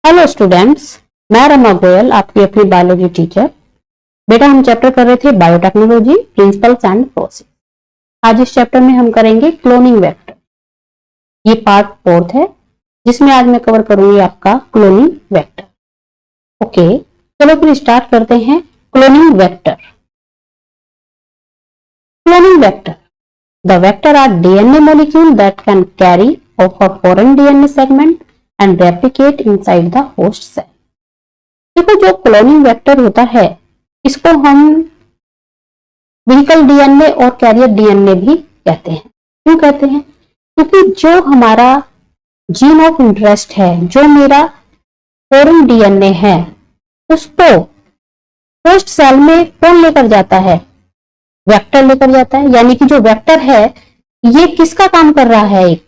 Hello students, मैं रमा गोयल आपकी अपनी बायोलॉजी टीचर। बेटा हम चैप्टर कर रहे थे बायोटेक्नोलॉजी प्रिंसिपल्स एंड प्रोसेस। आज इस चैप्टर में हम करेंगे क्लोनिंग वेक्टर। ये पार्ट 4 है जिसमें आज मैं कवर करूंगी आपका क्लोनिंग वेक्टर। ओके, चलो फिर स्टार्ट करते हैं। Cloning vector. Cloning vector, the vector are DNA molecule that can carry of a foreign DNA segment and replicate inside the host cell. देखो, जो क्लोनिंग वेक्टर होता है इसको हम व्हीकल डीएनए और कैरियर डीएनए भी कहते हैं। क्यों कहते हैं? क्योंकि जो हमारा जीन ऑफ इंटरेस्ट है, जो मेरा फॉरेन डीएनए है, उसको होस्ट सेल में कौन लेकर जाता है? वेक्टर लेकर जाता है। यानी कि जो वेक्टर है ये किसका काम कर रहा है? एक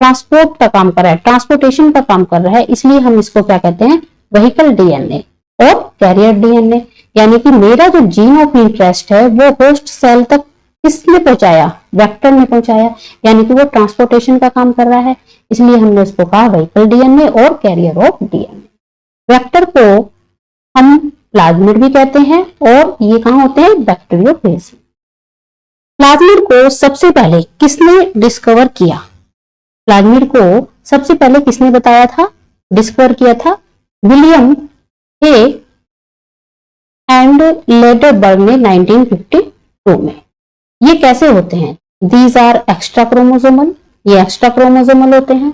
ट्रांसपोर्ट का काम कर रहा है, ट्रांसपोर्टेशन का काम कर रहा है। इसलिए हम इसको क्या कहते हैं? व्हीकल डीएनए और कैरियर डीएनए। यानी कि मेरा जो जीन ऑफ इंटरेस्ट है वो होस्ट सेल तक किसने पहुंचाया? वेक्टर ने पहुंचाया। यानी कि वो ट्रांसपोर्टेशन का काम कर रहा है, इसलिए हमने इसको कहा व्हीकल डीएनए और कैरियर ऑफ डीएनए। वेक्टर को हम प्लाज्मिड भी कहते हैं और ये कहां होते हैं? बैक्टीरियोफेज। प्लाज्मिड को सबसे पहले किसने डिस्कवर किया? प्लाज्मिड को सबसे पहले किसने बताया था, डिस्कवर किया था? विलियम हे एंड लेडरबर्ग ने 1952 में। ये कैसे होते हैं? These are extrachromosomal. ये एक्स्ट्रा क्रोमोसोमल होते हैं।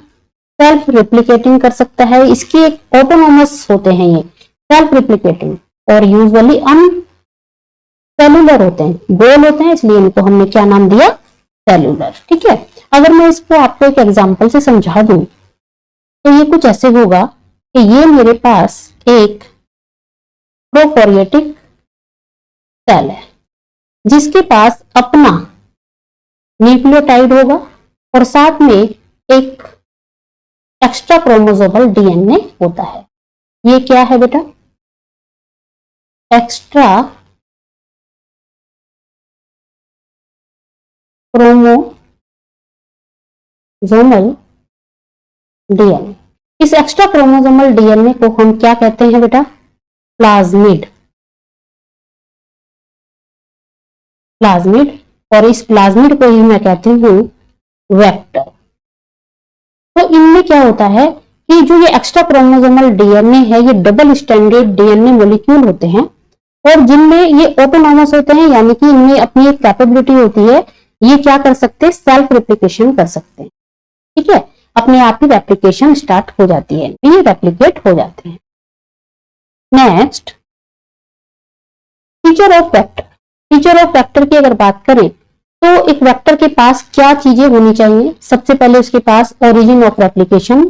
सेल्फ रिप्लिकेटिंग कर सकता है, इसकी एक ऑटोनोमस होते हैं, ये सेल्फ रिप्लिकेटिंग, और यूजुअली अनसेलुलर होते हैं, गोल होते हैं, इसलिए इनको हमने क्या नाम दिया? सेलुलर। ठीक है, अगर मैं इसको आपको एक एग्जांपल से समझा दूं तो ये कुछ ऐसे होगा कि ये मेरे पास एक प्रोकैरियोटिक सेल है जिसके पास अपना न्यूक्लियोटाइड होगा और साथ में एक एक्स्ट्रा क्रोमोसोमल डीएनए होता है। ये क्या है बेटा? Extra chromosomal DNA. इस एक्स्ट्रा क्रोमोसोमल डीएनए को हम क्या कहते हैं बेटा? प्लाज्मिड। प्लाज्मिड, और इस प्लाज्मिड को ही मैं कहती हूं वेक्टर। तो इनमें क्या होता है कि जो ये एक्स्ट्रा क्रोमोसोमल डीएनए है ये डबल स्टैंडर्ड डीएनए मॉलिक्यूल होते हैं और जिनमें ये ऑटोनॉमस होते हैं। यानी कि इनमें अपनी एक कैपेबिलिटी होती है, ये क्या कर सकते हैं? सेल्फ रेप्लिकेशन कर सकते हैं। ठीक है, अपने आप ही रेप्लिकेशन स्टार्ट हो जाती है, ये रेप्लिकेट हो जाते हैं। Next, feature of vector. Feature of vector की अगर बात करें तो एक वेक्टर के पास क्या चीजें होनी चाहिए? सबसे पहले उसके पास ओरिजिन ऑफ रेप्लिकेशन,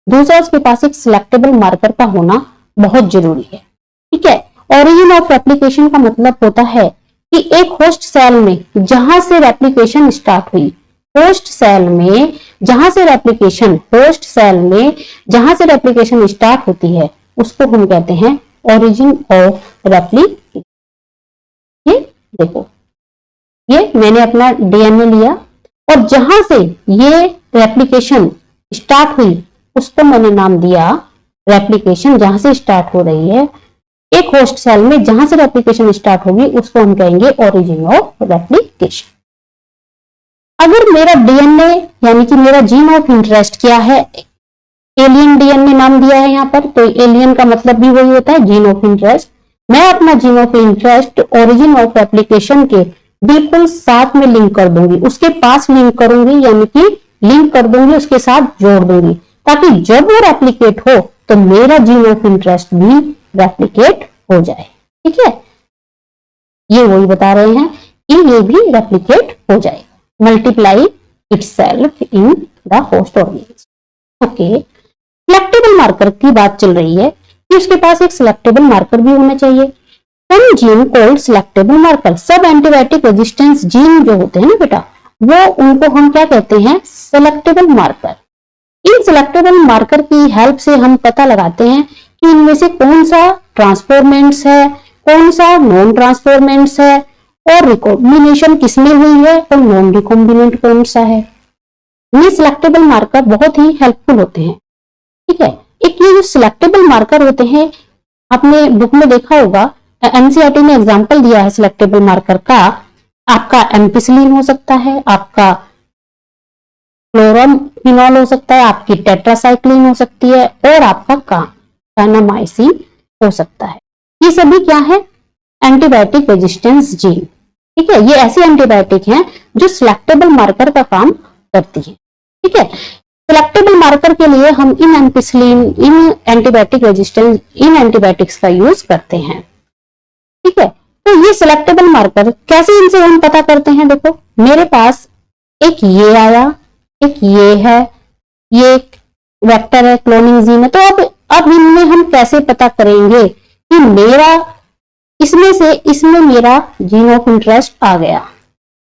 दूसरा उसके पास एक सिलेक्टेबल मार्कर का होना बहुत जरूरी है। ठीक है, ओरिजिन ऑफ रेप्लिकेशन का मतलब होता है कि एक होस्ट सेल में जहां से रेप्लिकेशन स्टार्ट हुई, होस्ट सेल में जहां से रेप्लिकेशन स्टार्ट होती है उसको हम कहते हैं ओरिजिन ऑफ रेप्लिकेशन। ये देखो, ये मैंने अपना डीएनए लिया और जहां से ये रेप्लिकेशन स्टार्ट हुई उसको मैंने नाम दिया रेप्लिकेशन। जहां से स्टार्ट हो रही है एक होस्ट सेल में, जहां से रेप्लिकेशन स्टार्ट होगी उसको हम कहेंगे ओरिजिन ऑफ रेप्लिकेशन। अगर मेरा डीएनए यानी कि मेरा जीन ऑफ इंटरेस्ट क्या है? एलियन डीएनए नाम दिया है यहाँ पर, तो एलियन का मतलब भी वही होता है, जीन ऑफ इंटरेस्ट। मैं अपना gene of interest origin of replication के बिल्कुल साथ में लिंक कर दूंगी, उसके पास लिंक करूंगी, यानी कि लिंक कर दूंगी, उसके साथ जोड़ दूंगी, ताकि जब वो रेप्लिकेट हो तो मेरा जीन ऑफ इंटरेस्ट भी रेप्लिकेट हो जाए। ठीक है, ये वही बता रहे हैं कि ये भी रेप्लिकेट हो जाएगा, multiply itself in the host organism. Okay, selectable marker की बात चल रही है कि उसके पास एक सिलेक्टेबल मार्कर भी होना चाहिए। सम जीन कॉल्ड सिलेक्टेबल मार्कर। सब एंटीबायोटिक रेजिस्टेंस जीन जो होते हैं ना बेटा, वो उनको हम क्या कहते हैं? Selectable marker. इन सिलेक्टेबल मार्कर की हेल्प से हम पता लगाते हैं कि इनमें से कौन सा ट्रांसफॉर्मेंट्स है, कौन सा नॉन ट्रांसफॉर्मेंट्स है, और रिकॉम्बिनेशन किसमें हुई है और नॉन रिकॉम्बिनेंट कौन सा है। ये सिलेक्टेबल मार्कर बहुत ही हेल्पफुल होते हैं। ठीक है, एक ये जो सिलेक्टेबल मार्कर होते हैं, आपने बुक में देखा होगा, एनसीईआरटी ने एग्जाम्पल दिया है सिलेक्टेबल मार्कर का। आपका एम्पिसिलिन हो सकता है, आपका क्लोरामिनॉल हो सकता है, आपकी टेट्रासाइक्लिन हो सकती है, और आपका कानामाइसिन हो सकता है। ये सभी क्या है? Antibiotic resistance gene. ठीक है, ये ऐसे एंटीबायोटिक हैं जो सिलेक्टेबल मार्कर का काम करती है। ठीक है, सिलेक्टेबल मार्कर के लिए हम इन एम्पिसिलिन, इन एंटीबायोटिक रेजिस्टेंस, इन एंटीबायोटिक्स का यूज करते हैं। ठीक है, तो ये सिलेक्टेबल मार्कर कैसे इनसे हम पता करते हैं? देखो, मेरे पास एक ये आया, एक ये है, ये एक वेक्टर है, क्लोनिंग जीन है। तो अब इनमें हम कैसे पता करेंगे कि मेरा इसमें से इसमें मेरा जीन ऑफ इंटरेस्ट आ गया?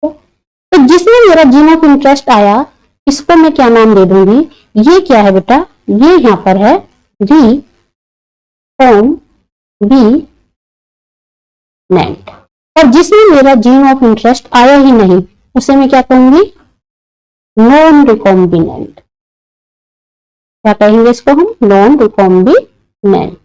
तो जिसमें मेरा जीन ऑफ इंटरेस्ट आया, इसको मैं क्या नाम दे दूंगी? ये क्या है बेटा? ये यहां पर है रिकॉम्बिनेंट। और जिसमें मेरा जीन ऑफ इंटरेस्ट आया ही नहीं, उसे मैं क्या कहूंगी? Non recombinant. क्या कहेंगे इसको हम? Non recombinant.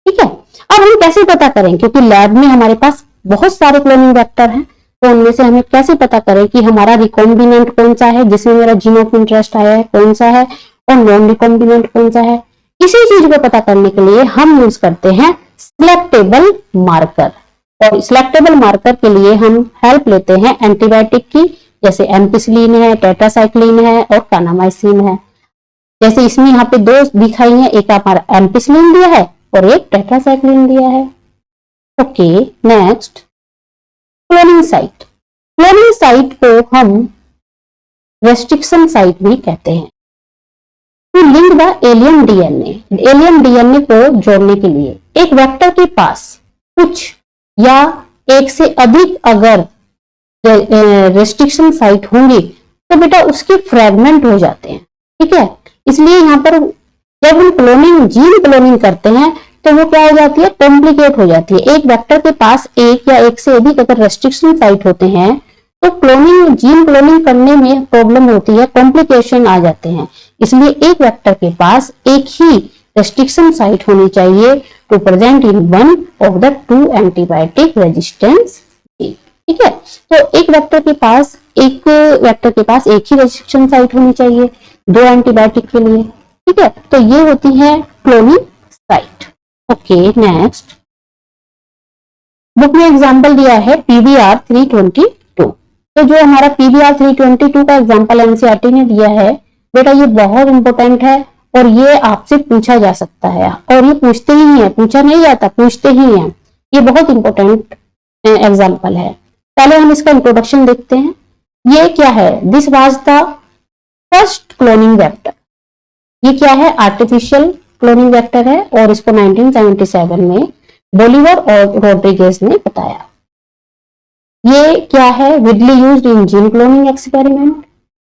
ठीक है, अब हम कैसे पता करें? क्योंकि लैब में हमारे पास बहुत सारे क्लोनिंग वेक्टर हैं, तो उनमें से हमें कैसे पता करें कि हमारा रिकॉम्बिनेंट कौन सा है, जिसमें मेरा जीन ऑफ इंटरेस्ट आया है, कौन सा है, और नॉन रिकॉम्बिनेंट कौन सा है? इसी चीज को पता करने के लिए हम यूज करते हैं सिलेक्टेबल मार्कर। और सिलेक्टेबल मार्कर के लिए हम हेल्प लेते हैं एंटीबायोटिक की, जैसे एम्पिसिलिन है, टेट्रासाइक्लिन है, और कानामाइसिन है। जैसे इसमें यहाँ पे दो दिखाई है, एक हमारा एम्पिसिलिन दिया है और एक टेट्रासाइक्लिन दिया है। Okay, next, cloning site. Cloning site को हम रेस्ट्रिक्शन साइट भी कहते हैं। To link the alien DNA, alien DNA को जोड़ने के लिए एक वेक्टर के पास कुछ या एक से अधिक अगर रेस्ट्रिक्शन साइट होंगी तो बेटा उसके फ्रेगमेंट हो जाते हैं। ठीक है, इसलिए यहाँ पर जब हम क्लोनिंग, जीन क्लोनिंग करते हैं तो वो क्या हो जाती है? कॉम्प्लिकेट हो जाती है। एक वेक्टर के पास एक या एक से अधिक अगर रेस्ट्रिक्शन साइट होते हैं तो क्लोनिंग, जीन क्लोनिंग करने में प्रॉब्लम होती है, कॉम्प्लिकेशन आ जाते हैं। इसलिए एक वेक्टर के पास एक ही रेस्ट्रिक्शन साइट होनी चाहिए to present in one of the two antibiotic resistance. ठीक है, तो एक वेक्टर के पास एक ही रेस्ट्रिक्शन साइट होनी चाहिए दो एंटीबायोटिक के लिए। ठीक है, तो ये होती है cloning site. Okay, next, book में एग्जांपल दिया है PBR 322। तो जो हमारा PBR 322 का एग्जांपल एनसीईआरटी ने दिया है बेटा, ये बहुत इंपॉर्टेंट है और ये आपसे पूछा जा सकता है, और ये पूछते ही है, पूछा नहीं जाता, पूछते ही है। ये बहुत इंपॉर्टेंट एग्जांपल है। पहले हम इसका इंट्रोडक्शन देखते हैं। ये क्या है? This was the first cloning vector. ये क्या है? आर्टिफिशियल क्लोनिंग वेक्टर है, और इसको 1977 में बोलिवर और रोड्रिगेज ने बताया। ये क्या है? Vidly used in gene cloning experiment.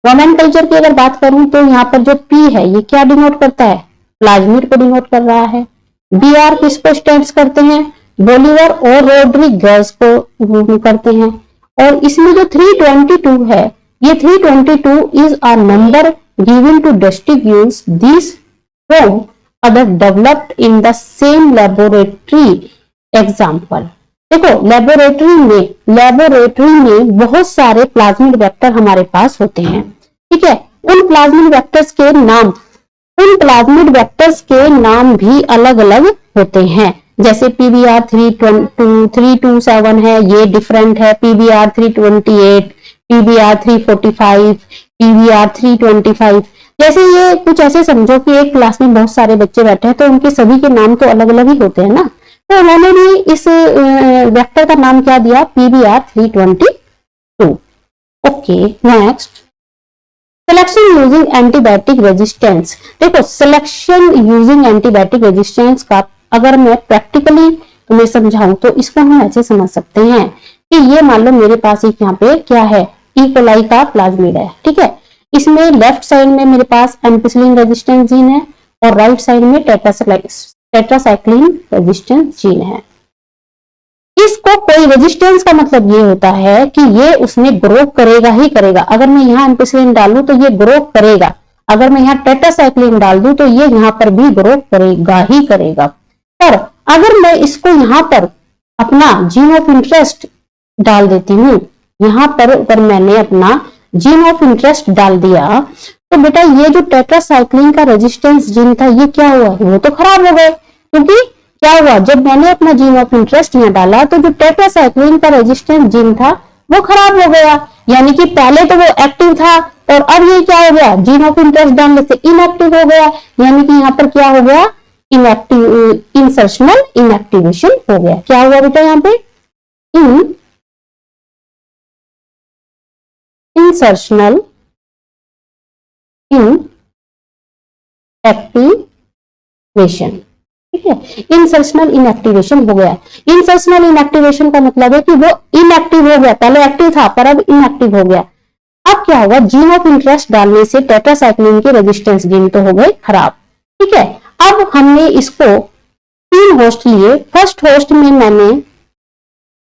Nomenclature की अगर बात करूं तो यहाँ पर जो P है ये क्या डिनोट करता है? प्लाज्मिड को डिनोट कर रहा है। BR किसको स्टैंड्स करते हैं? बोलिवर और रोड्रिगेज को करते हैं। और इसमें जो 322 है, ये 322 is a number given to distinguish this from other developed in the same laboratory example. देखो, लेबोरेटरी में बहुत सारे प्लाज्मिड वेक्टर हमारे पास होते हैं। ठीक है, उन प्लाज्मिड वेक्टर्स के नाम भी अलग अलग होते हैं। जैसे PBR 327 है, ये डिफरेंट है। PBR 328, PBR 345, PBR 325। जैसे ये कुछ ऐसे समझो कि एक क्लास में बहुत सारे बच्चे बैठे हैं, तो उनके सभी के नाम तो अलग अलग ही होते हैं ना। तो उन्होंने भी इस वेक्टर का नाम क्या दिया? PBR 322। Okay, next, selection using antibiotic resistance. देखो, सिलेक्शन यूजिंग एंटीबायोटिक रेजिस्टेंस का अगर मैं प्रैक्टिकली तुम्हें समझाऊं तो इसको हम ऐसे समझ सकते हैं कि ये मान लो मेरे पास एक यहाँ पे क्या है? ई कोलाई का प्लाज्मिड है। ठीक है, इसमें लेफ्ट साइड में मेरे पास एम्पिसिलिन रेजिस्टेंस जीन है और राइट साइड में टेट्रासाइक्लिन रेजिस्टेंस जीन है। इसको कोई रेजिस्टेंस का मतलब ये होता है कि ये उसमें ग्रो करेगा ही करेगा। अगर मैं यहाँ एम्पिसिलिन डालूं तो ये ग्रो करेगा। अगर मैं यहाँ टेट्रासाइक्लिन डाल दूं तो ये यहाँ पर भी ग्रो करेगा ही करेगा। पर अगर मैं इसको यहाँ पर अपना जीन ऑफ इंटरेस्ट डाल देती हूँ, यहाँ पर अगर मैंने अपना जीन ऑफ इंटरेस्ट डाल दिया तो बेटा ये जो टेट्रासाइक्लिन का रेजिस्टेंस जीन था ये क्या हुआ, वो तो खराब हो गए। क्योंकि क्या हुआ, जब मैंने अपना जीन ऑफ इंटरेस्ट यहाँ डाला तो जो टेट्रासाइक्लिन का रेजिस्टेंस जीन था वो खराब हो गया। यानी कि पहले तो वो एक्टिव था और अब ये क्या हो गया, जीन ऑफ इंटरेस्ट डालने से इनएक्टिव हो गया। यानी कि यहाँ पर क्या हो गया, इनएक्टिव इंसर्शनल इनएक्टिवेशन हो गया। क्या हुआ बेटा यहाँ पे, इंसर्शनल इनएक्टिवेशन। ठीक है, इंसर्शनल इनएक्टिवेशन हो गया। इंसर्शनल इनएक्टिवेशन का मतलब है कि वो इनएक्टिव हो गया, पहले एक्टिव था पर अब इनएक्टिव हो गया। अब क्या होगा, जीन ऑफ इंटरेस्ट डालने से टेट्रासाइक्लिन के रेजिस्टेंस जीन तो हो गए खराब। ठीक है, अब हमने इसको 3 होस्ट लिए। फर्स्ट होस्ट में मैंने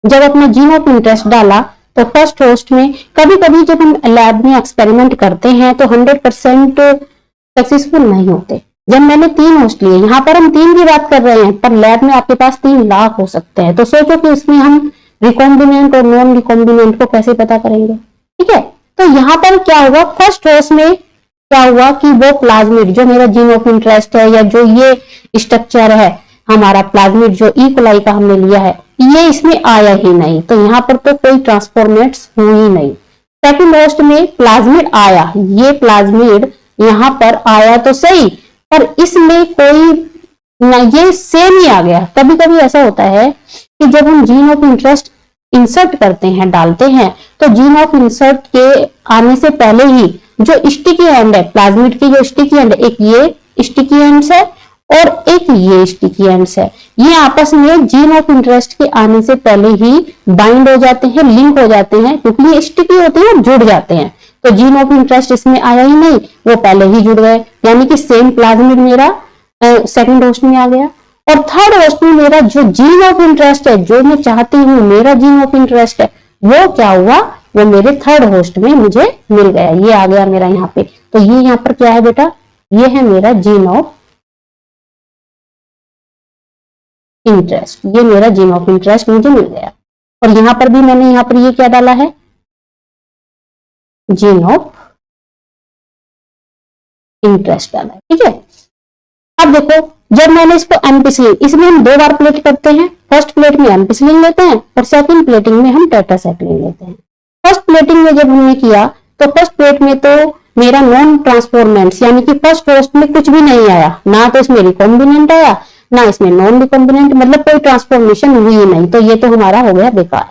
जब अपना जीन ऑफ इंटरेस्ट डाला तो फर्स्ट होस्ट में कभी कभी जब हम लैब में एक्सपेरिमेंट करते हैं तो 100% सक्सेसफुल नहीं होते। जब मैंने 3 होस्ट लिए, यहाँ पर हम 3 की बात कर रहे हैं पर लैब में आपके पास 3 लाख हो सकते हैं, तो सोचो कि इसमें हम रिकॉम्बिनेंट और नॉन रिकॉम्बिनेंट को कैसे पता करेंगे। ठीक है, तो यहाँ पर क्या होगा, फर्स्ट होस्ट में क्या हुआ कि वो प्लाज्मिड जो मेरा जीन ऑफ इंटरेस्ट है या जो ये स्ट्रक्चर है हमारा प्लाज्मिड जो ई कोलाई का हमने लिया है ये इसमें आया ही नहीं, तो यहाँ पर तो कोई ट्रांसफॉर्मेट्स हुई नहीं। सेकंड होस्ट में प्लाज्मिड आया, ये प्लाज्मिड यहाँ पर आया तो सही पर इसमें कोई ना, ये सेम ही आ गया। कभी कभी ऐसा होता है कि जब हम जीन ऑफ इंटरेस्ट इंसर्ट करते हैं, डालते हैं, तो जीन ऑफ इंसर्ट के आने से पहले ही जो स्टिकी एंड है प्लाज्मिड की, जो स्टिकी एंड, एक ये स्टिकी एंड्स है और एक ये स्टिकी एंड्स है, ये आपस में जीन ऑफ इंटरेस्ट के आने से पहले ही बाइंड हो जाते हैं, लिंक हो जाते हैं, क्योंकि ये स्टिकी होते हैं, जुड़ जाते हैं। तो जीन ऑफ इंटरेस्ट इसमें आया ही नहीं, वो पहले ही जुड़ गए, यानी कि सेम प्लाज्मिड मेरा सेकंड होस्ट में आ गया। और थर्ड होस्ट में मेरा जो जीन ऑफ इंटरेस्ट है, जो मैं चाहती हूँ मेरा जीन ऑफ इंटरेस्ट है, वो क्या हुआ, वो मेरे थर्ड होस्ट में मुझे मिल गया, ये आ गया मेरा यहाँ पे। तो ये यहाँ पर क्या है बेटा, ये है मेरा जीन ऑफ इंटरेस्ट, ये मेरा जीन ऑफ इंटरेस्ट मुझे मिल गया। और यहां पर भी मैंने यहाँ पर ये क्या डाला है, जीन ऑफ इंटरेस्ट डाला है। ठीक है, अब देखो जब मैंने इसको एम्पिसिलिन, इसमें हम 2 बार प्लेट करते हैं, फर्स्ट प्लेट में एम्पिसिलिन लेते हैं और सेकंड प्लेटिंग में हम टेट्रासाइक्लिन लेते हैं। फर्स्ट प्लेटिंग में जब हमने किया तो फर्स्ट प्लेट में तो मेरा नॉन ट्रांसफॉर्मेंट्स यानी कि फर्स्ट होस्ट में कुछ भी नहीं आया, ना तो इसमें रिकॉम्बिनेंट आया ना इसमें नॉन रिकॉम्बिनेंट, मतलब कोई ट्रांसफॉर्मेशन हुई नहीं, तो ये तो हमारा हो गया बेकार।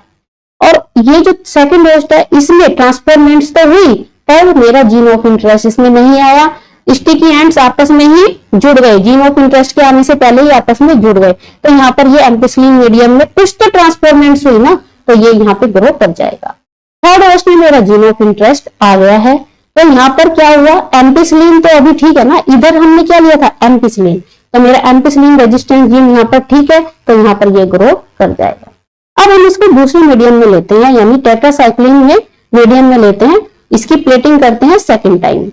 और ये जो सेकंड होस्ट है इसमें ट्रांसफॉर्मेंट्स तो हुई पर मेरा जीन ऑफ इंटरेस्ट इसमें नहीं आया, स्टिकी एंड्स आपस में ही जुड़ गए, जीन ऑफ इंटरेस्ट के आने से पहले ही आपस में जुड़ गए। तो यहाँ पर ये एम्पिसिलिन मीडियम में कुछ तो ट्रांसफॉर्मेंट्स हुई ना, तो ये यहाँ पे ग्रो कर जाएगा। थर्ड होस्ट में मेरा जीन ऑफ इंटरेस्ट आ गया है, तो यहाँ पर क्या हुआ, एम्पिसिलिन तो अभी ठीक है ना, इधर हमने क्या लिया था एम्पिसिलिन, तो मेरा एम्पिसिलिन रेजिस्टेंस जीन यहाँ पर ठीक है, तो यहाँ पर ये ग्रो कर जाएगा। अब हम इसको दूसरे मीडियम में लेते हैं, यानी टेट्रासाइक्लिन में मीडियम में लेते हैं, इसकी प्लेटिंग करते हैं सेकंड टाइम।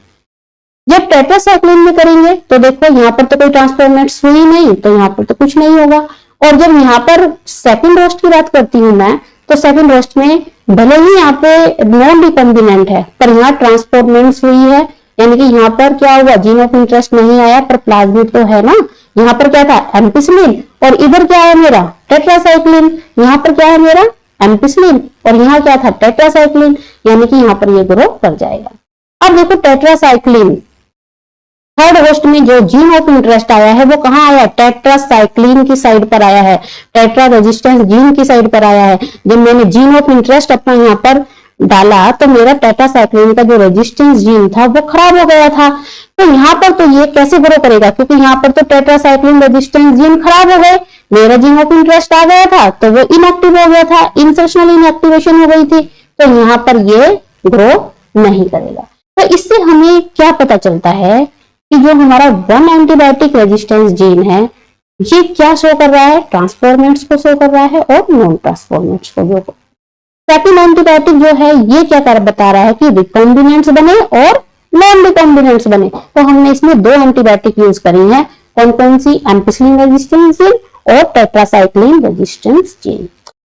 जब टेट्रासाइक्लिन में करेंगे तो देखो यहाँ पर तो कोई ट्रांसफॉर्मेट्स हुई नहीं, तो यहाँ पर तो कुछ नहीं होगा। और जब यहाँ पर सेकंड होस्ट की बात करती हूँ मैं, तो सेकंड होस्ट में भले ही यहाँ पे नॉन रिकॉम्बिनेंट है पर यहाँ ट्रांसफॉर्मेंट्स हुई है, यानी कि यहाँ पर क्या हुआ, जीन ऑफ इंटरेस्ट नहीं आया पर प्लाज्मिड तो है ना। यहाँ पर क्या था एम्पिसिलिन और इधर क्या है मेरा टेट्रासाइक्लिन, यहाँ पर क्या है मेरा एम्पिसिलिन और यहाँ क्या था टेट्रासाइक्लिन, यानी कि यहाँ पर ये ग्रो कर जाएगा। अब देखो टेट्रासाइक्लिन थर्ड होस्ट में जो जीन ऑफ इंटरेस्ट आया है वो कहाँ आया, टेट्रासाइक्लिन की साइड पर आया है, टेट्रा रेजिस्टेंस जीन की साइड पर आया है। जब मैंने जीन ऑफ इंटरेस्ट अपना यहाँ पर डाला तो मेरा टेट्रासाइक्लिन का जो रेजिस्टेंस जीन था वो खराब हो गया था। तो यहाँ पर तो ये कैसे ग्रो करेगा, क्योंकि यहाँ पर तो टेट्रासाइक्लिन रेजिस्टेंस जीन खराब हो गए, मेरा जीन ऑफ इंटरेस्ट आ गया था तो वो इनएक्टिव हो गया था, इंसर्शनल इनएक्टिवेशन हो गई थी, तो यहाँ पर ये ग्रो नहीं करेगा। तो इससे हमें क्या पता चलता है कि जो हमारा 1 एंटीबायोटिक रेजिस्टेंस जीन है ये क्या शो कर रहा है, ट्रांसफॉर्मेंट्स को शो कर रहा है और नॉन ट्रांसफॉर्मेंट्स को। सेकंड एंटीबायोटिक जो है ये क्या कर बता रहा है कि रिकॉम्बिनेंट्स बने और नॉन रिकॉम्बिनेंट्स बने। तो हमने इसमें 2 एंटीबायोटिक यूज करी हैं। कौन कौन सी? एम्पिसिलिन रेजिस्टेंस जीन और टेट्रासाइक्लिन रेजिस्टेंस जीन।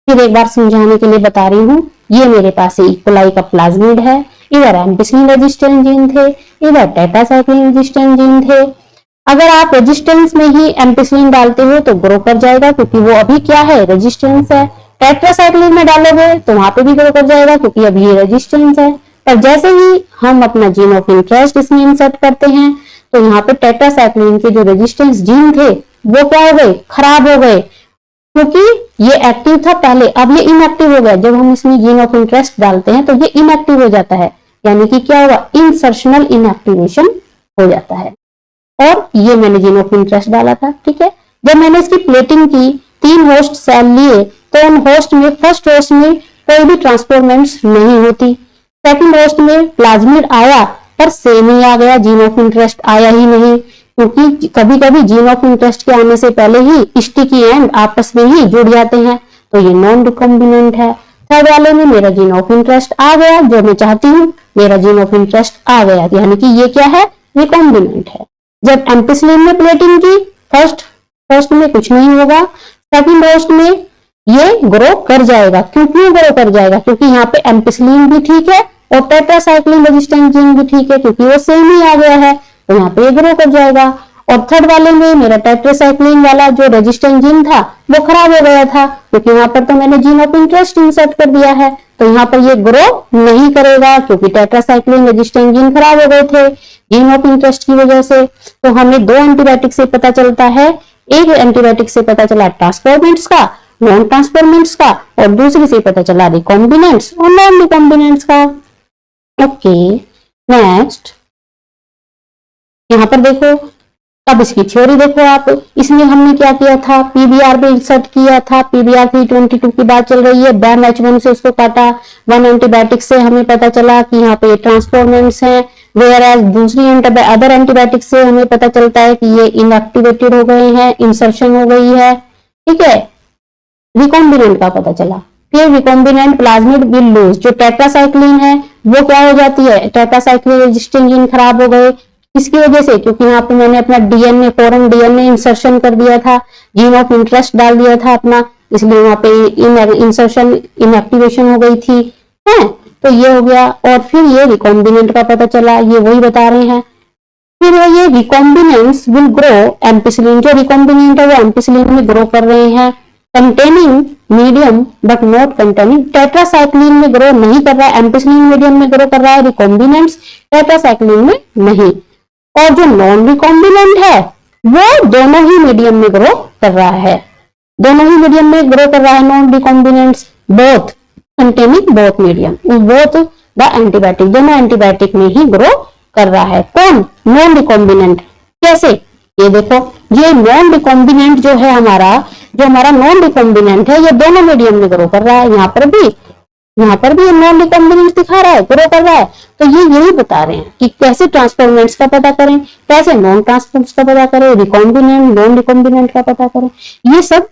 फिर एक बार समझाने के लिए बता रही हूँ, ये मेरे पास इकोलाई का प्लाज्मिड है, इधर एम्पिसिलिन रेजिस्टेंस जीन थे, इधर टेट्रासाइक्लिन रेजिस्टेंस जीन थे। अगर आप रेजिस्टेंस में ही एम्पिसिलिन डालते हो तो ग्रो कर जाएगा, क्योंकि वो अभी क्या है? रेजिस्टेंस है। टेट्रासाइक्लिन में डालोगे तो वहां पे भी ग्रो कर जाएगा, क्योंकि अभी ये रेजिस्टेंस है। पर जैसे ही हम अपना जीन ऑफ इंटरेस्ट इसमें इंसर्ट करते हैं तो यहाँ पे टेट्रासाइक्लिन के जो रेजिस्टेंस जीन थे वो क्या हो गए? खराब हो गए, क्योंकि ये एक्टिव था पहले, अब ये इनएक्टिव हो गया। जब हम इसमें जीन ऑफ इंटरेस्ट डालते हैं तो ये इनएक्टिव हो जाता है, यानी कि क्या होगा? इंसर्शनल इनएक्टिवेशन हो जाता है। और ये मैंने जीन ऑफ इंटरेस्ट डाला था, ठीक है। जब मैंने इसकी प्लेटिंग की, 3 होस्ट सेल लिए, तो उन होस्ट में फर्स्ट होस्ट में कोई भी ट्रांसफॉर्मेंट्स नहीं होती। सेकंड होस्ट में प्लाज्मिड आया पर सेम ही आ गया, जीन ऑफ इंटरेस्ट आया ही नहीं, क्योंकि कभी कभी जीन ऑफ इंटरेस्ट के आने से पहले ही स्टिकी एंड आपस में ही जुड़ जाते हैं, तो ये नॉन रिकॉम्बिनेंट है। थर्ड वाले में मेरा जीन ऑफ इंटरेस्ट आ गया, जो मैं चाहती हूँ, मेरा जीन ऑफ इंटरेस्ट आ गया, यानी कि ये क्या है? रिकॉम्बिनेंट है। जब एम्पिसिलिन में प्लेटिंग की, फर्स्ट होस्ट में कुछ नहीं होगा, सेकंड होस्ट में ये ग्रो कर जाएगा। क्यों ग्रो कर जाएगा? क्योंकि यहाँ पे एम्पिसिलिन भी ठीक है और टेट्रासाइक्लिन रेजिस्टेंस जीन भी ठीक है, क्योंकि वो सेम ही आ गया है, तो यहाँ पे ग्रो कर जाएगा। और थर्ड वाले में मेरा टेट्रासाइक्लिन वाला जो रेजिस्टेंस जीन था वो खराब हो गया था, क्योंकि यहाँ पर तो मैंने जीन ऑफ इंटरेस्ट इंसर्ट कर दिया है, तो यहाँ पर ये ग्रो नहीं करेगा, क्योंकि टेट्रासाइक्लिन रेजिस्टेंस जीन खराब हो गए थे जीन ऑफ इंटरेस्ट की वजह से। तो हमें 2 एंटीबायोटिक से पता चलता है, एक एंटीबायोटिक से पता चला ट्रांसफॉर्मेंट्स का, नॉन ट्रांसफॉर्मेंट्स का, और दूसरी से पता चला रिकॉम्बिनेंट्स और नॉन रिकॉम्बिनेंट्स का। ओके, नेक्स्ट यहां पर देखो, अब इसकी थ्योरी देखो आप। इसमें हमने क्या किया था? पीबीआर में इंसर्ट किया था, पीबीआर 322 की बात चल रही है, बैन H1 से उसको काटा, 1 एंटीबायोटिक से हमें पता चला कि यहाँ पे ट्रांसफॉर्मेंट्स हैं, वेयर एज दूसरी अदर एंटीबायोटिक से हमें पता चलता है कि ये इनएक्टिवेटेड हो गए हैं, इंसर्शन हो गई है, ठीक है। रिकॉम्बिनेंट का पता चला, फिर रिकॉम्बिनेंट प्लाज्मिड विल लूज, जो टेट्रासाइक्लिन है वो क्या हो जाती है? टेट्रासाइक्लिन रेजिस्टेंस जीन खराब हो गए, इसकी वजह से, क्योंकि यहाँ पे मैंने अपना डीएनए, फॉरेन डीएनए इंसर्शन कर दिया था, जीन ऑफ इंटरेस्ट डाल दिया था अपना, इसलिए वहां पे इंसर्शन इनएक्टिवेशन हो गई थी, है, तो ये हो गया। और फिर ये रिकॉम्बिनेंट का पता चला, ये वही बता रहे हैं। फिर ये रिकॉम्बिनेंट्स विल ग्रो एम्पिसिलिन, जो रिकॉम्बिनेंट है वो एम्पिसिलिन में ग्रो कर रहे हैं, containing medium but not containing, tetracycline में ग्रो नहीं कर रहा है, एम्पिसिलिन मीडियम में ग्रो कर रहा है, रिकॉम्बिनेंट्स टेट्रासाइक्लिन में नहीं। और जो नॉन रिकॉम्बिनेंट है वो दोनों ही मीडियम में ग्रो कर रहा है, दोनों ही मीडियम में ग्रो कर रहा है non recombinants, both containing both medium, both the antibiotic, दोनों एंटीबायोटिक में ही ग्रो कर रहा है। कौन? Non recombinant. कैसे? ये देखो, ये नॉन रिकॉम्बिनेंट जो है हमारा, जो हमारा नॉन रिकॉम्बिनेंट है, ये दोनों मीडियम में ग्रो कर रहा है, यहाँ पर भी नॉन रिकॉम्बिनेंट दिखा रहा है, ग्रो कर रहा है। तो ये यही बता रहे हैं कि कैसे ट्रांसफॉर्मेंट्स का पता करें, कैसे नॉन ट्रांसफॉर्मेंट्स का पता करें, रिकॉम्बिनेंट नॉन रिकॉम्बिनेंट का पता करें, ये सब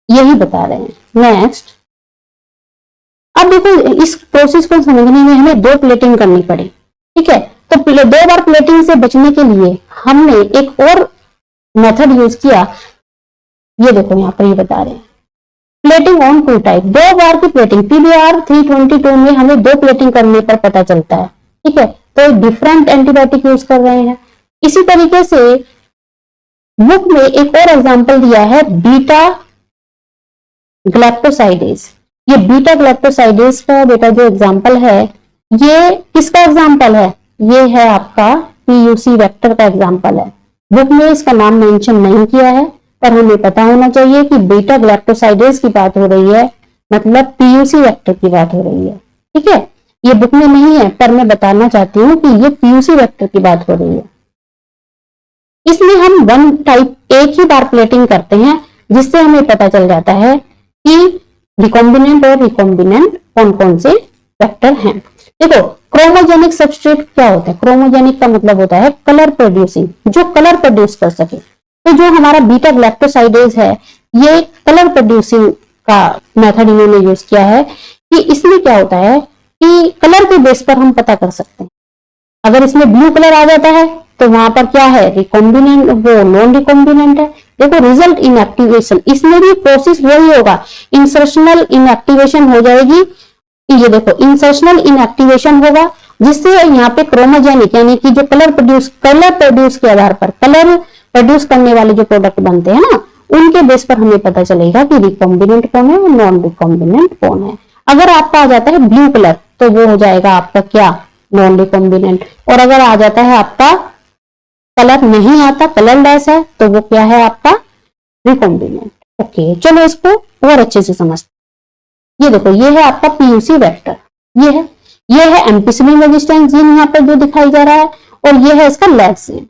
यही बता रहे हैं। नेक्स्ट, अब देखो, इस प्रोसेस को समझने में हमें 2 प्लेटिंग करनी पड़ी, ठीक है। तो 2 बार प्लेटिंग से बचने के लिए हमने एक और मेथड यूज किया, ये देखो यहाँ पर ये बता रहे हैं, प्लेटिंग ऑन 2 टाइप, 2 बार की प्लेटिंग। पीबीआर 322 में हमें 2 प्लेटिंग करने पर पता चलता है, ठीक है। तो डिफरेंट एंटीबायोटिक यूज कर रहे हैं। इसी तरीके से बुक में एक और एग्जांपल दिया है, बीटा ग्लैक्टोसाइडेज। ये बीटा ग्लैक्टोसाइडेज का बेटा जो एग्जांपल है, ये किसका एग्जांपल है? ये है आपका पीयूसी वेक्टर का एग्जांपल है। बुक में इसका नाम मेंशन नहीं किया है, पर हमें पता होना चाहिए कि बीटा ग्लैक्टोसाइडेज की बात हो रही है, मतलब पीयूसी वेक्टर की बात हो रही है, ठीक है। ये बुक में नहीं है, पर मैं बताना चाहती हूँ कि ये पीयूसी वेक्टर की बात हो रही है। इसमें हम 1 टाइप एक ही बार प्लेटिंग करते हैं, जिससे हमें पता चल जाता है कि रिकॉम्बिनेंट और रिकॉम्बिनेंट कौन कौन से वेक्टर हैं। देखो, क्रोमोजेनिक सबस्ट्रेट क्या होता है? क्रोमोजेनिक का मतलब होता है कलर प्रोड्यूसिंग, जो कलर प्रोड्यूस कर सके। तो जो हमारा बीटा ग्लैक्टोसाइडेज है, ये कलर प्रोड्यूसिंग का मेथड इन्होंने यूज किया है, कि इसमें क्या होता है कि कलर के बेस पर हम पता कर सकते हैं अगर इसमें ब्लू कलर आ जाता है तो वहां पर क्या है, रिकॉम्बिनेंट, वो नॉन रिकॉम्बिनेंट है। देखो रिजल्ट इनएक्टिवेशन, इसमें भी प्रोसेस वही होगा, इंसर्शनल इनएक्टिवेशन हो जाएगी। ये देखो इंसर्शनल इनएक्टिवेशन होगा, जिससे यहाँ पे क्रोमोजेनिक यानी कि जो कलर प्रोड्यूस के आधार पर कलर प्रोड्यूस करने वाले जो प्रोडक्ट बनते हैं ना, उनके बेस पर हमें पता चलेगा कि रिकॉम्बिनेंट कौन है और नॉन रिकॉम्बिनेंट कौन है। अगर आपका आ जाता है ब्लू कलर तो वो हो जाएगा आपका क्या, नॉन रिकॉम्बिनेंट। और अगर आ जाता है आपका कलर नहीं आता, कलरलेस है, तो वो क्या है आपका रिकॉम्बिनेंट। ओके चलो इसको और अच्छे से समझते। ये देखो ये है आपका पीयूसी वेक्टर, ये है एम्पिसिलिन रेजिस्टेंस जीन यहाँ पर जो दिखाई जा रहा है, और ये है इसका लैक्सीड।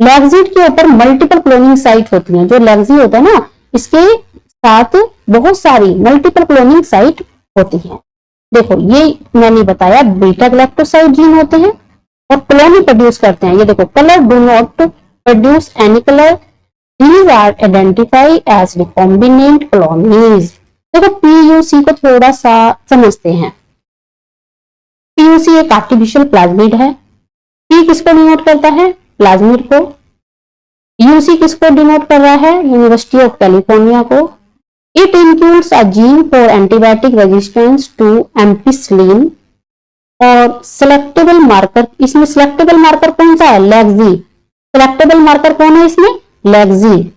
लैक्सीड के ऊपर मल्टीपल क्लोनिंग साइट होती हैं। जो लैक्सी होता है ना, इसके साथ बहुत सारी मल्टीपल क्लोनिंग साइट होती हैं। देखो ये मैंने बताया बीटा गैलेक्टोसाइड जीन होते हैं और क्लोन प्रोड्यूस करते हैं। ये देखो colour do not produce any colour, these are identified as recombinant colonies। देखो पीयूसी को थोड़ा सा समझते हैं। पीयूसी एक आर्टिफिशियल प्लाज्मिड है। पी किसको डिनोट करता है, प्लाज्मिड को। यूसी किसको डिनोट कर रहा है, यूनिवर्सिटी ऑफ कैलिफोर्निया को। It includes a gene for antibiotic resistance to ampicillin और सिलेक्टेबल मार्कर। इसमें सिलेक्टेबल मार्कर कौन सा है, लैक्सी। सिलेक्टेबल मार्कर कौन है इसमें, लैक्सी।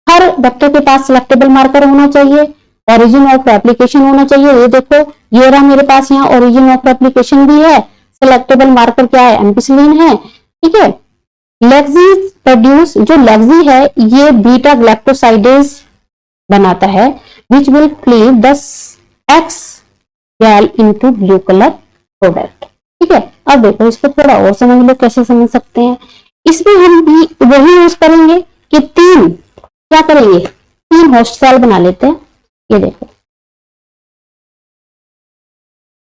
हर वेक्टर के पास सिलेक्टेबल मार्कर होना चाहिए, ओरिजिन ऑफ एप्लीकेशन होना चाहिए। ये देखो ये रहा मेरे पास यहाँ ओरिजिन ऑफ एप्लीकेशन भी है, सिलेक्टेबल मार्कर क्या है, एम्पिसिलिन है। ठीक है, लैक्सी प्रोड्यूस, जो लैक्सी है ये बीटा ग्लैक्टोसाइडेज बनाता है which will cleave the x गैल इनटू ब्लू कलर प्रोडक्ट। ठीक है, अब देखो इसको थोड़ा और समझ लो, कैसे समझ सकते हैं। इसमें हम भी वही यूज करेंगे कि क्या करेंगे, 3 होस्ट सेल बना लेते हैं। ये देखो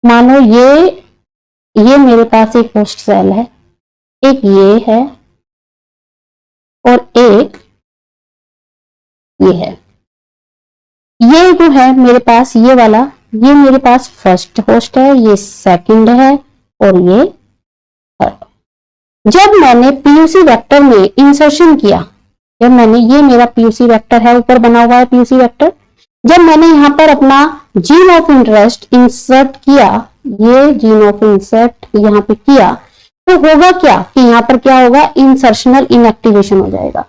मानो ये मेरे पास एक होस्ट सेल है, एक ये है और एक ये है। ये जो है मेरे पास ये वाला, ये मेरे पास फर्स्ट होस्ट है, ये सेकंड है और ये थर्ड। जब मैंने पीयूसी वेक्टर में इंसर्शन किया, जब मैंने, ये मेरा पीयूसी वेक्टर है, ऊपर बना हुआ है पीयूसी वेक्टर, जब मैंने यहां पर अपना जीन ऑफ इंटरेस्ट इंसर्ट किया, ये जीन ऑफ इंसर्ट यहां पे किया, तो होगा क्या कि यहां पर क्या होगा, इंसर्शनल इनएक्टिवेशन हो जाएगा।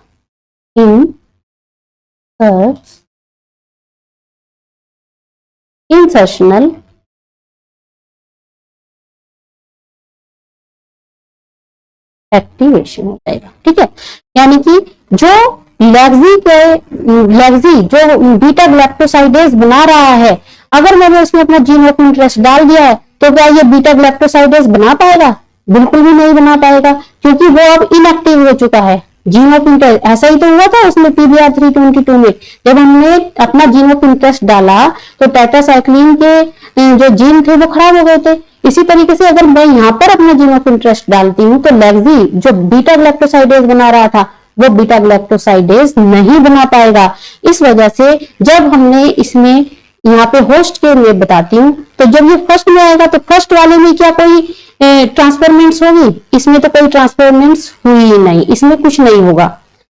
इंसर्शनल एक्टिवेशन हो जाएगा। ठीक है, यानी कि जो लैक्सी जो बीटा ग्लैक्टोसाइडेज बना रहा है, अगर मैंने उसमें अपना जीन ऑफ इंटरेस्ट डाल दिया है, तो क्या ये बीटा ग्लैक्टोसाइडेज बना पाएगा, बिल्कुल भी नहीं बना पाएगा, क्योंकि वो अब इनएक्टिव हो चुका है। जीन ऑफ इंटरेस्ट ऐसा ही तो हुआ था उसमें पीबीआर 322 में, जब हमने अपना जीन ऑफ इंटरेस्ट डाला तो टेट्रासाइक्लिन के जो जीन थे वो खराब हो गए थे। इसी तरीके से अगर मैं यहाँ पर अपना जीन ऑफ इंटरेस्ट डालती हूँ तो लैक्सी जो बीटा ग्लैक्टोसाइडेज बना रहा था वो बीटा ग्लैक्टोसाइडेज नहीं बना पाएगा। इस वजह से जब हमने इसमें यहाँ पे होस्ट के लिए बताती हूँ, तो जब ये फर्स्ट में आएगा तो फर्स्ट वाले में क्या कोई ट्रांसफॉर्मेंट्स होगी, इसमें तो कोई ट्रांसफॉर्मेंट्स हुई ही नहीं, इसमें कुछ नहीं होगा।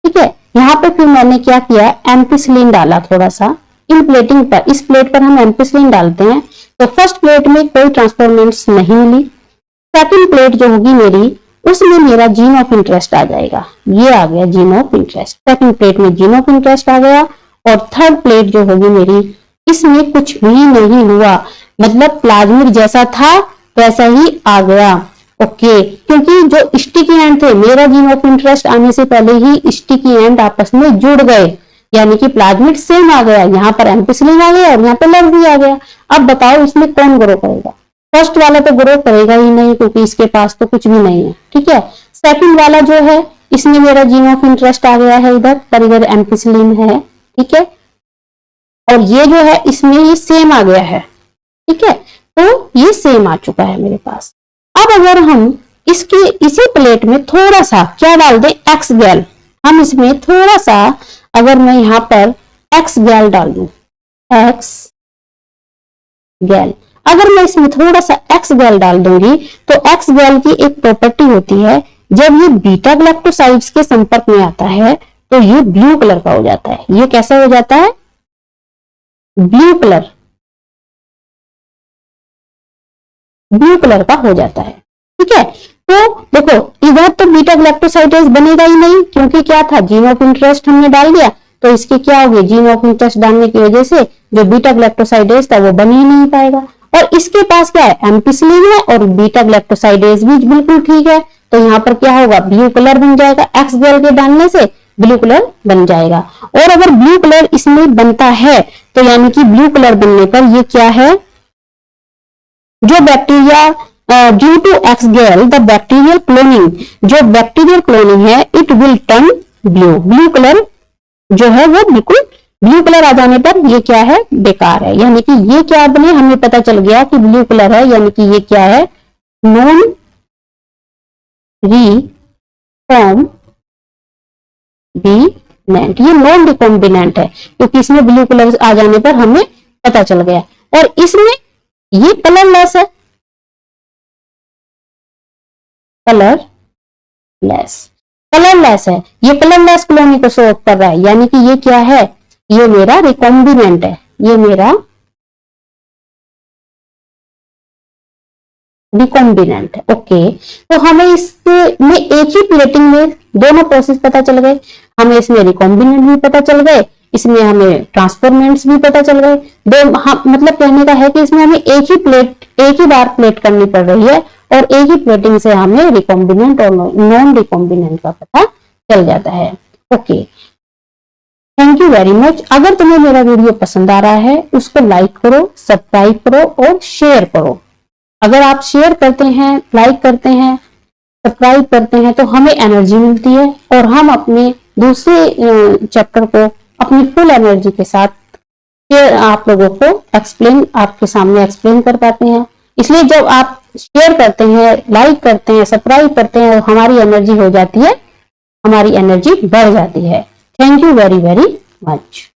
ठीक है, यहाँ पे फिर मैंने क्या किया, एम्पिसिलिन डाला थोड़ा सा इन प्लेटिंग पर। इस प्लेट पर हम एम्पिसिलिन डालते हैं तो फर्स्ट प्लेट में कोई ट्रांसफॉर्मेंट्स नहीं मिली। सेकंड प्लेट जो होगी मेरी, उसमें मेरा जीन ऑफ इंटरेस्ट आ जाएगा, ये आ गया gene of interest. Second plate में जीन ऑफ इंटरेस्ट आ गया और थर्ड प्लेट जो होगी मेरी, इसमें कुछ भी नहीं हुआ, मतलब प्लाज्मिड जैसा था वैसा ही आ गया। ओके, क्योंकि जो स्टिकी एंड थे, मेरा जीन ऑफ इंटरेस्ट आने से पहले ही स्टिकी एंड आपस में जुड़ गए, यानी कि प्लाज्मिड सेम आ गया, यहाँ पर एम्पिसिलिन आ गया और यहाँ पर लैक्सी आ गया। अब बताओ इसमें कौन ग्रो करेगा, फर्स्ट वाला तो ग्रो करेगा ही नहीं क्योंकि इसके पास तो कुछ भी नहीं है। ठीक है, सेकंड वाला जो है इसमें मेरा जीन ऑफ इंटरेस्ट आ गया है इधर पर, इधर एम्पिसिलिन है। ठीक है, और ये जो है इसमें ये सेम आ गया है। ठीक है, तो ये सेम आ चुका है मेरे पास। अब अगर हम इसके इसी प्लेट में थोड़ा सा क्या डाल दें, एक्स गैल, हम इसमें थोड़ा सा अगर मैं यहां पर एक्स गैल डाल दूं, एक्स गैल, अगर मैं इसमें थोड़ा सा एक्स गैल डाल दूंगी तो एक्स गैल की एक प्रॉपर्टी होती है, जब ये बीटा गैलेक्टोसाइड्स के संपर्क में आता है तो ये ब्लू कलर का हो जाता है। ये कैसा हो जाता है? ब्लू कलर का हो जाता है। ठीक है, तो देखो इधर तो बीटा गैलेक्टोसाइडेज बनेगा ही नहीं, क्योंकि क्या था, जीन ऑफ इंटरेस्ट हमने डाल दिया, तो इसके क्या हो गए, जीन ऑफ इंटरेस्ट डालने की वजह से जो बीटा गैलेक्टोसाइडेज था वो बन ही नहीं पाएगा। और इसके पास क्या है, एम्पिसिलिन है और बीटा गैलेक्टोसाइडेज भी बिल्कुल ठीक है, तो यहाँ पर क्या होगा, ब्लू कलर बन जाएगा, एक्स गैल के डालने से ब्लू कलर बन जाएगा। और अगर ब्लू कलर इसमें बनता है तो यानी कि ब्लू कलर बनने पर ये क्या है, जो बैक्टीरिया ड्यू टू एक्स गैल द बैक्टीरियल क्लोनिंग, जो बैक्टीरियल क्लोनिंग है it will turn blue, blue colour जो है वो बिल्कुल ब्लू कलर आ जाने पर ये क्या है, बेकार है। यानी कि ये क्या बने, हमें पता चल गया कि ब्लू कलर है, यानी कि ये क्या है, नॉन रिकॉम्बिनेंट, ये नॉन रिकॉम्बिनेंट है, क्योंकि इसमें ब्लू कलर आ जाने पर हमें पता चल गया। और इसमें ये कलरलेस है, कलरलेस है, ये कलरलेस कॉलोनी को शो कर रहा है, यानी कि ये क्या है, ये मेरा रिकॉम्बिनेंट है, ये मेरा रिकॉम्बिनेंट है। ओके, तो हमें इसमें एक ही प्लेटिंग में दोनों प्रोसेस पता चल गए, हमें इसमें रिकॉम्बिनेंट भी पता चल गए, इसमें हमें ट्रांसफॉर्मेंट्स भी पता चल गए। मतलब कहने का है कि इसमें हमें एक ही बार प्लेट करनी पड़ रही है और एक ही प्लेटिंग से हमें रिकॉम्बिनेंट और नॉन रिकॉम्बिनेंट का पता चल जाता है। Okay, thank you very much. अगर तुम्हें मेरा वीडियो पसंद आ रहा है उसको लाइक करो, सब्सक्राइब करो और शेयर करो। अगर आप शेयर करते हैं, लाइक करते हैं, सब्सक्राइब करते हैं तो हमें एनर्जी मिलती है और हम अपने दूसरे चैप्टर को अपनी फुल एनर्जी के साथ आप लोगों को आपके सामने एक्सप्लेन कर पाते हैं। इसलिए जब आप शेयर करते हैं, लाइक करते हैं, सब्सक्राइब करते हैं, हमारी एनर्जी हो जाती है, हमारी एनर्जी बढ़ जाती है। Thank you very very much.